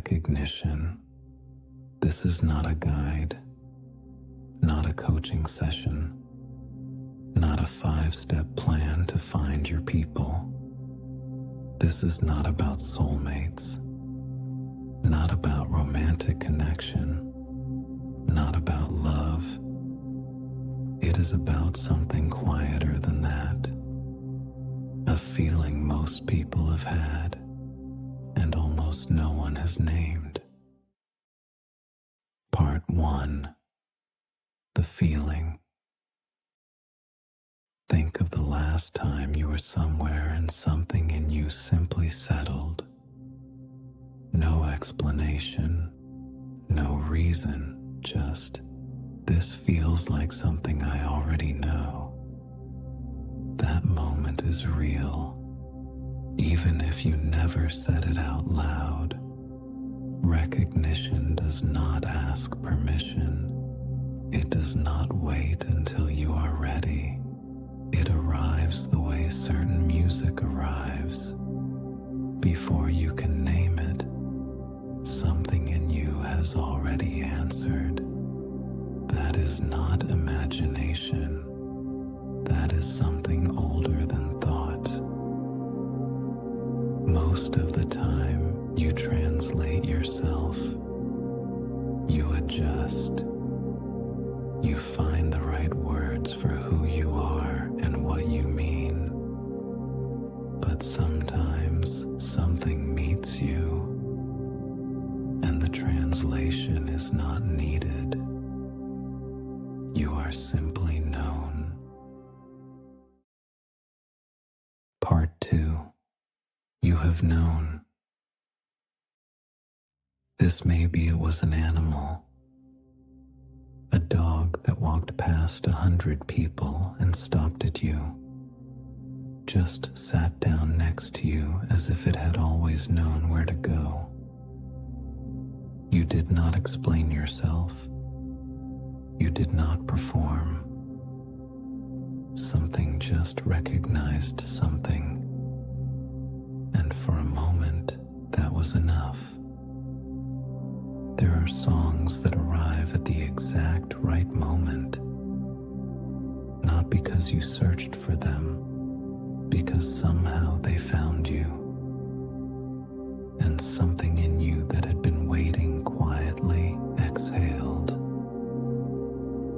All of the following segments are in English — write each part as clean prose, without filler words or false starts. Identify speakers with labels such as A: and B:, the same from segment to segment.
A: recognition. This is not a guide, not a coaching session, not a 5-step plan to find your people. This is not about soulmates, not about romantic connection, not about love. It is about something quieter than that, a feeling most people have had and almost no one has named. Part 1. The feeling. Think of the last time you were somewhere and something in you simply settled. No explanation, no reason, just, this feels like something I already know. That moment is real, even if you never said it out loud. Recognition does not ask permission. It does not wait until you are ready. It arrives the way certain music arrives. Before you can name it, something in you has already answered. That is not imagination. That is something older than thought. Most of the time, you translate yourself. You adjust. You find the right words for who you are and what you mean. But sometimes something meets you, and the translation is not needed. You are simply known. Part 2. You have known. This maybe it was an animal. A dog that walked past 100 people and stopped at you. Just sat down next to you as if it had always known where to go. You did not explain yourself. You did not perform. Something just recognized something. And for a moment, that was enough. There are songs that arrive at the exact right moment, not because you searched for them, because somehow they found you. And something in you that had been waiting quietly exhaled.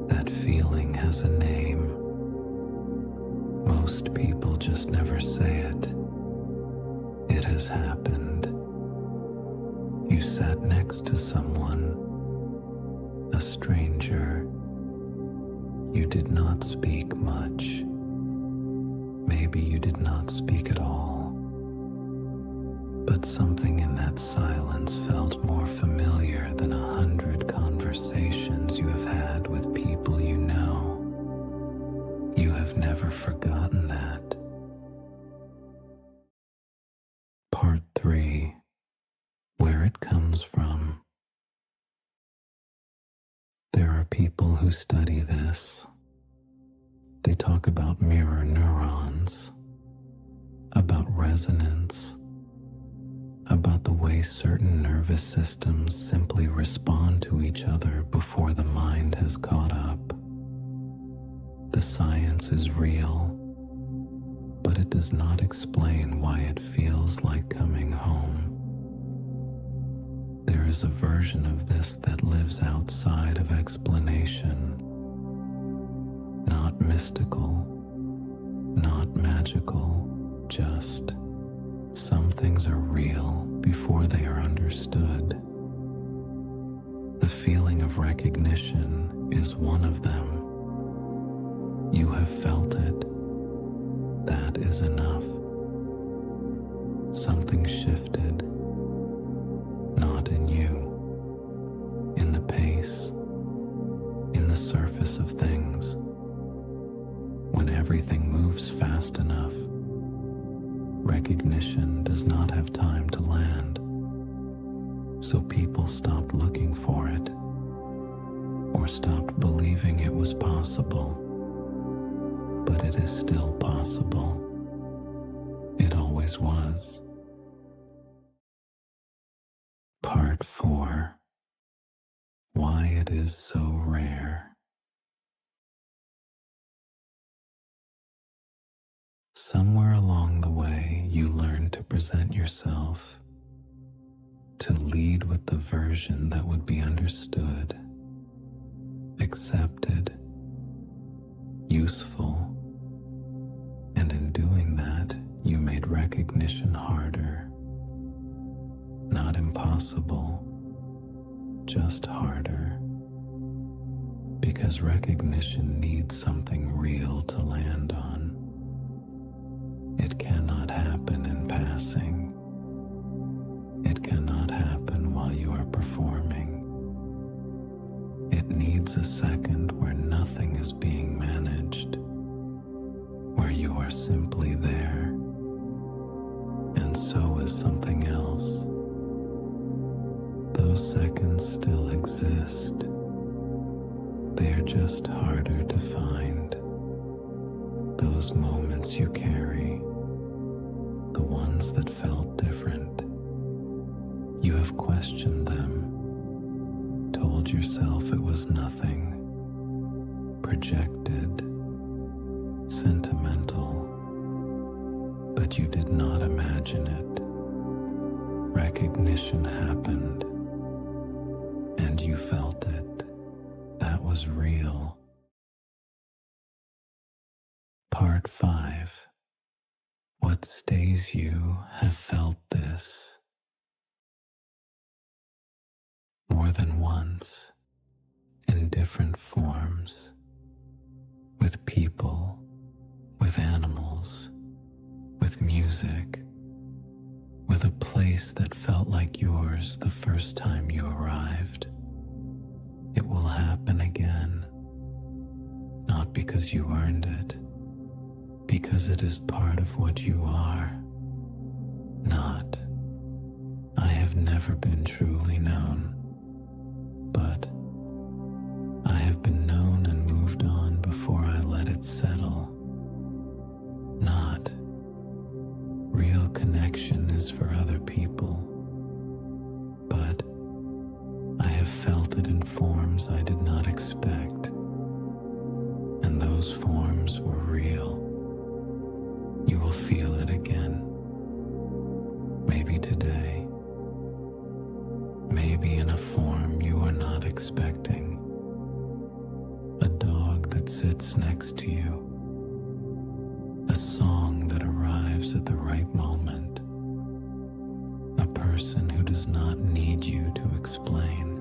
A: That feeling has a name. Most people just never say it. It has happened. You sat next to someone, a stranger. You did not speak much. Maybe you did not speak at all. But something in that silence felt more familiar than 100 conversations you have had with people you know. You have never forgotten that. Part 3. Where it comes from. There are people who study this. They talk about mirror neurons, about resonance, about the way certain nervous systems simply respond to each other before the mind has caught up. The science is real, but it does not explain why it feels like coming home. There is a version of this that lives outside of explanation. Not mystical, not magical, just some things are real before they are understood. The feeling of recognition is one of them. You have felt it. That is enough. Something shifted. Not in you, in the pace, in the surface of things. When everything moves fast enough, recognition does not have time to land. So people stopped looking for it, or stopped believing it was possible. But it is still possible. It always was. Part for why it is so rare. Somewhere along the way, you learn to present yourself, to lead with the version that would be understood, accepted, useful, and in doing that, you made recognition harder. Not impossible, just harder. Because recognition needs something real to land on. It cannot happen in passing. It cannot happen while you are performing. It needs a second where nothing is being managed, where you are simply there, and so is something else. Those seconds still exist. They are just harder to find. Those moments you carry, the ones that felt different. You have questioned them, told yourself it was nothing, projected, sentimental, but you did not imagine it. Recognition happened, and you felt it. That was real. Part 5. What stays you have felt this. More than once, in different forms, with people, with animals, with music, with a place that felt like yours the first time you arrived. It will happen again, not because you earned it, because it is part of what you are. Not, I have never been truly known, but I have been known and moved on before I let it settle. Not, real connection is for other people, but I have felt it in forms I did not expect, and those forms were real. You will feel it again, maybe today, maybe in a form you are not expecting. A dog that sits next to you, a song that arrives at the right moment, a person who does not need you to explain.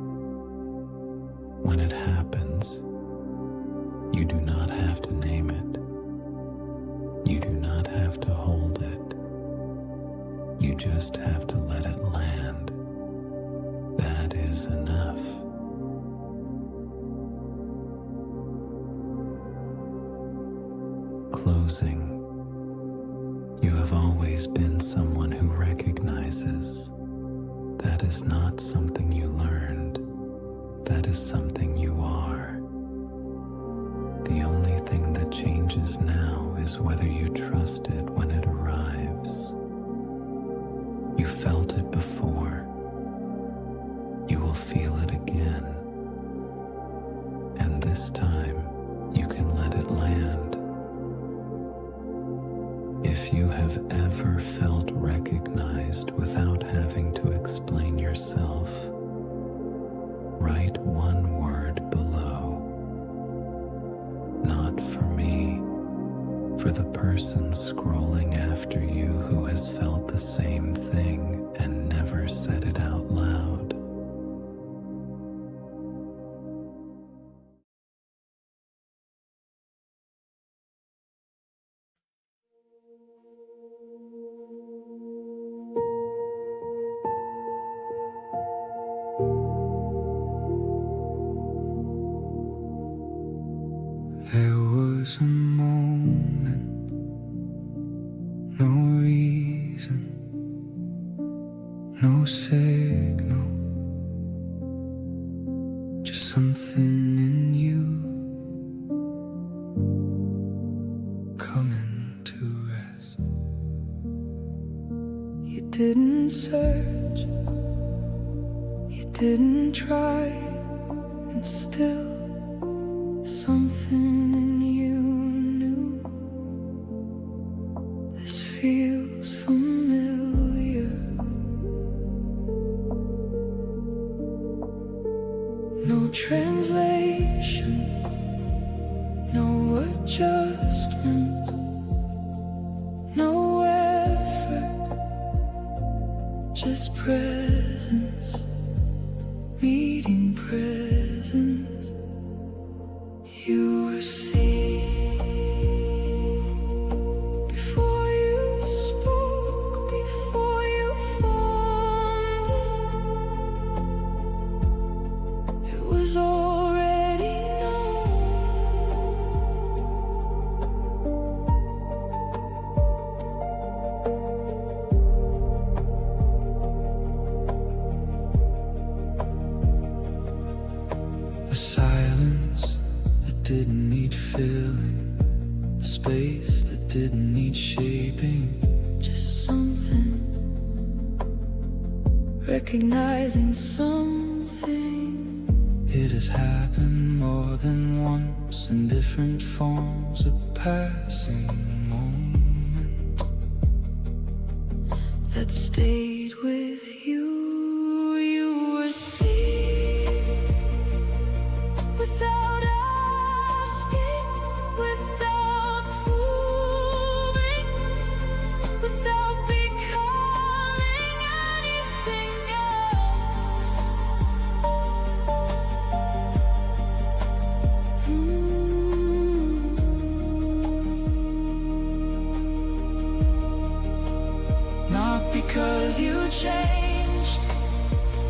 A: When it happens, you do not have to name it. You do not have to hold it. You just have to let it land. That is enough. Closing. You have always been someone who recognizes. That is not something you learned. That is something you are. The only thing that changes now is whether you trust it when it arrives. You felt it before. You will feel it again. And this time, you can let it land. If you have ever felt recognized without having to explain yourself, write one word below. Not for me, for the person scrolling after you who has felt the same thing and never said it out loud.
B: There was a moment, no reason, no signal, just something in you coming to rest. You didn't search, you didn't try, and still something in you knew this feels familiar. No translation, no adjustment, no effort, just presence meeting presence. You were seen before you spoke, before you formed it. It was already known. A silence that didn't need filling, a space that didn't need shaping, just something, recognizing something. It has happened more than once in different forms, a passing moment that stayed with you. You were seen without asking, without proving, without becoming anything else. Not because you changed,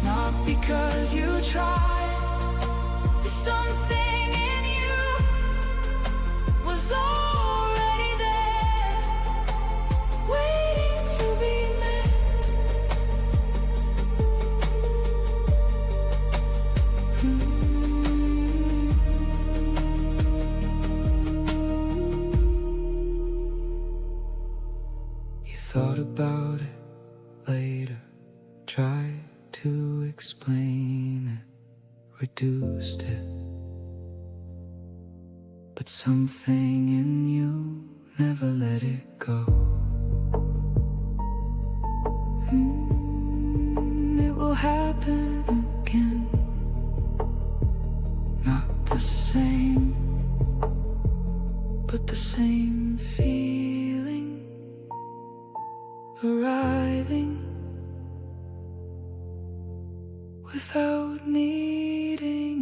B: not because you tried. There's something in you was already there, waiting to be met. You thought about it later, tried to explain it, reduced it, but something in you never let it go. It will happen again, not the same, but the same feeling arriving without needing